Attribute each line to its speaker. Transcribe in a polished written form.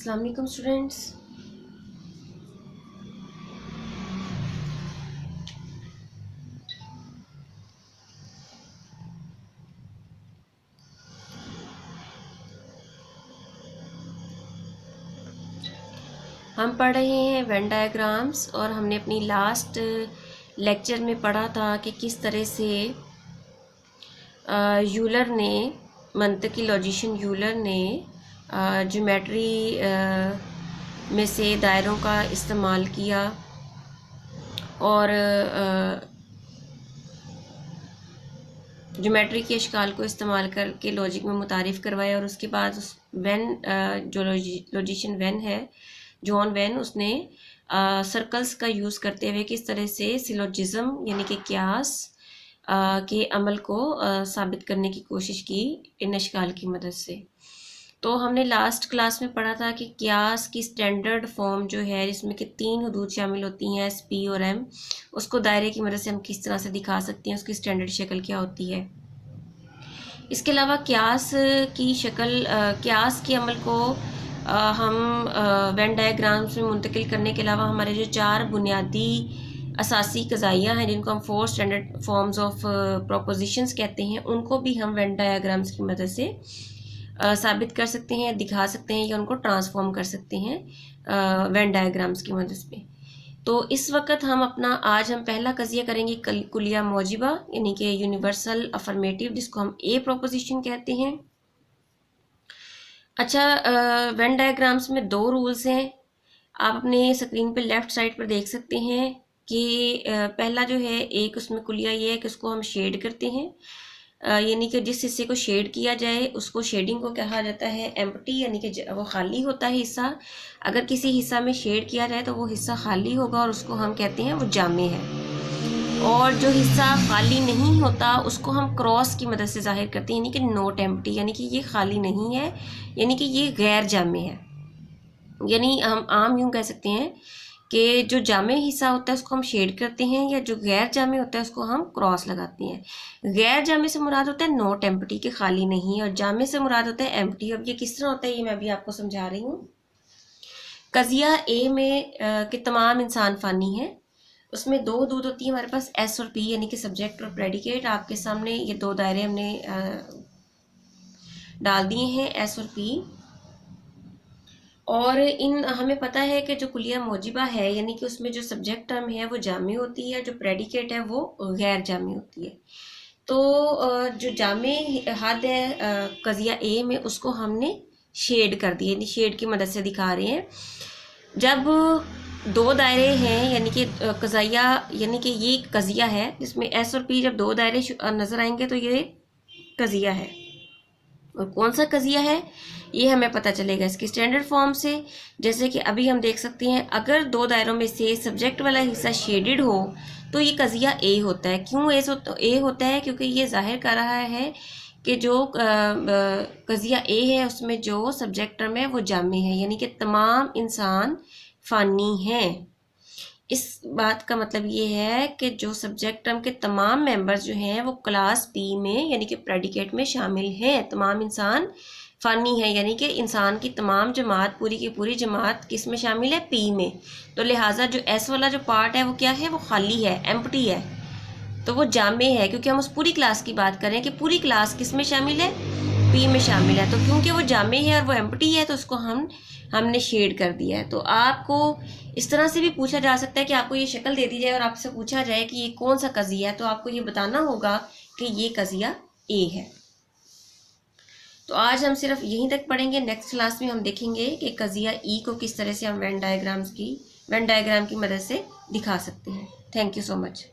Speaker 1: अस्सलाम वालेकुम स्टूडेंट्स। हम पढ़ रहे हैं वेन डायग्राम्स और हमने अपनी लास्ट लेक्चर में पढ़ा था कि किस तरह से यूलर ने, मंतकी लॉजिशियन यूलर ने ज्योमेट्री में से दायरों का इस्तेमाल किया और ज्योमेट्री के अशकाल को इस्तेमाल करके लॉजिक में मुतारिफ़ करवाया। और उसके बाद उस वेन जो लॉजिशियन वेन है, जॉन वेन, उसने सर्कल्स का यूज़ करते हुए किस तरह से सिलोजिज्म यानी कि क्यास के अमल को साबित करने की कोशिश की इन अशकाल की मदद से। तो हमने लास्ट क्लास में पढ़ा था कि क्यास की स्टैंडर्ड फॉर्म जो है, जिसमें कि 3 हदूद शामिल होती हैं, एस, पी और एम, उसको दायरे की मदद से हम किस तरह से दिखा सकते हैं, उसकी स्टैंडर्ड शक्ल क्या होती है। इसके अलावा क्यास की शक्ल, क्यास के अमल को हम वेन डायग्राम्स में मुंतकिल करने के अलावा हमारे जो 4 बुनियादी असासी कज़ाइयाँ हैं, जिनको हम 4 स्टैंडर्ड फॉर्म्स ऑफ प्रोपोजिशंस कहते हैं, उनको भी हम वेन डायग्राम्स की मदद से साबित कर सकते हैं, दिखा सकते हैं या उनको ट्रांसफॉर्म कर सकते हैं वेन डायग्राम्स की मदद से। तो इस वक्त आज हम पहला कज़िया करेंगे कुलिया मौजिबा यानी कि यूनिवर्सल अफर्मेटिव, जिसको हम ए प्रोपोजिशन कहते हैं। अच्छा, वेन डायग्राम्स में 2 रूल्स हैं। आप अपने स्क्रीन पे लेफ़्ट साइड पर देख सकते हैं कि पहला जो है, एक उसमें कुलिया ये है कि उसको हम शेड करते हैं, यानी कि जिस हिस्से को शेड किया जाए उसको शेडिंग को कहा जाता है एम्प्टी, यानी कि वो खाली होता है हिस्सा। अगर किसी हिस्सा में शेड किया जाए तो वो हिस्सा खाली होगा और उसको हम कहते हैं वो जामे है। और जो हिस्सा खाली नहीं होता उसको हम क्रॉस की मदद से जाहिर करते हैं, यानी कि नॉट एम्प्टी, यानी कि ये खाली नहीं है, यानी कि ये गैर जामे है। यानी हम आम यूँ कह सकते हैं कि जो जामे हिस्सा होता है उसको हम शेड करते हैं, या जो गैर जामे होता है उसको हम क्रॉस लगाते हैं। गैर जामे से मुराद होता है नॉट एम्प्टी, के खाली नहीं, और जामे से मुराद होता है एम्प्टी। अब ये किस तरह होता है ये मैं अभी आपको समझा रही हूँ। कज़िया ए में के तमाम इंसान फ़ानी हैं। उसमें 2 हदूद होती है हमारे पास, एस और पी, यानी कि सब्जेक्ट और प्रेडिकेट। आपके सामने ये 2 दायरे हमने डाल दिए हैं, एस और पी। और इन हमें पता है कि जो कुलिया मौजिबा है, यानी कि उसमें जो सब्जेक्ट टर्म है वो जामी होती है, जो प्रेडिकेट है वो गैर जामी होती है। तो जो जामे हद है कज़िया ए में, उसको हमने शेड कर दिया, यानी शेड की मदद से दिखा रहे हैं। जब 2 दायरे हैं, यानी कि कज़ाइया, यानी कि ये कज़िया है जिसमें एस और पी, जब 2 दायरे नज़र आएंगे तो ये कज़िया है। और कौन सा कज़िया है ये हमें पता चलेगा इसकी स्टैंडर्ड फॉर्म से। जैसे कि अभी हम देख सकते हैं, अगर 2 दायरों में से सब्जेक्ट वाला हिस्सा शेडेड हो तो ये कज़िया ए होता है। क्यों ए होता है? क्योंकि ये जाहिर कर रहा है कि जो कज़िया ए है उसमें जो सब्जेक्ट टर्म है वो जामे है, यानी कि तमाम इंसान फ़ानी हैं। इस बात का मतलब ये है कि जो सब्जेक्ट टर्म के तमाम मेंबर्स जो हैं वो क्लास पी में, यानी कि प्रेडिकेट में शामिल हैं। तमाम इंसान फ़ानी है, यानी कि इंसान की तमाम जमात, पूरी की पूरी जमात किस में शामिल है? पी में। तो लिहाजा जो एस वाला जो पार्ट है वो क्या है? वो खाली है, एम्प्टी है, तो वो जामे है, क्योंकि हम उस पूरी क्लास की बात करें कि पूरी क्लास किस में शामिल है? पी में शामिल है। तो क्योंकि वो जामे है और वो एम्प्टी है तो उसको हमने शेड कर दिया है। तो आपको इस तरह से भी पूछा जा सकता है कि आपको ये शक्ल दे दी जाए और आपसे पूछा जाए कि ये कौन सा कज़िया है, तो आपको ये बताना होगा कि ये कज़िया ए है। तो आज हम सिर्फ यहीं तक पढ़ेंगे। नेक्स्ट क्लास में हम देखेंगे कि कज़िया ई को किस तरह से हम वेन डायग्राम की मदद से दिखा सकते हैं। Thank you so much.